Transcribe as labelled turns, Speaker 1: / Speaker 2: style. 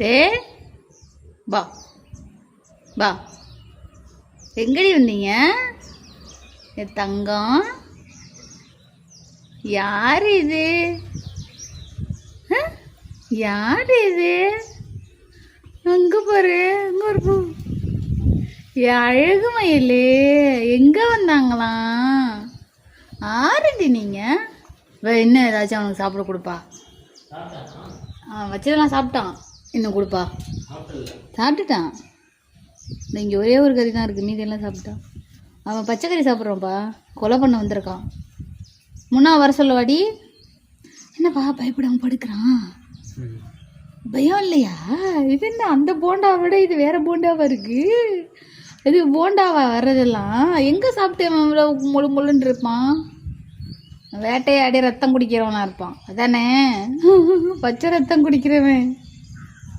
Speaker 1: டே பா பா எங்கடி வந்தீங்க என் தங்கம்? யார் இது? யார் இது? அங்க பாரு, அங்க ஒரு பூ. என் அழகு மயிலே எங்க வந்தாங்களாம்? ஆறுடி நீங்க. இன்னும் ஏதாச்சும் அவனுக்கு சாப்பிட கொடுப்பா. வச்சதெல்லாம் சாப்பிட்டான். இன்னும் கொடுப்பா. சாப்பிட்டுட்டான். இங்கே ஒரே ஒரு கறி தான் இருக்குது, மீதியெல்லாம் சாப்பிட்டான். அவன் பச்சை கறி சாப்பிட்றான்ப்பா. கொலை பண்ண வந்திருக்கான். முன்னா வர சொல்லவாடி. என்னப்பா பயப்படாமல் படுக்கிறான்? பயம் இல்லையா? இது என்ன அந்த போண்டாவை விட இது வேற போண்டாவா இருக்கு? இது போண்டாவா வர்றதெல்லாம்? எங்கே சாப்பிட்டு முழு முழுன்னு இருப்பான்? வேட்டையாடி ரத்தம் குடிக்கிறவனா இருப்பான் அதானே? பச்சை ரத்தம் குடிக்கிறவன்.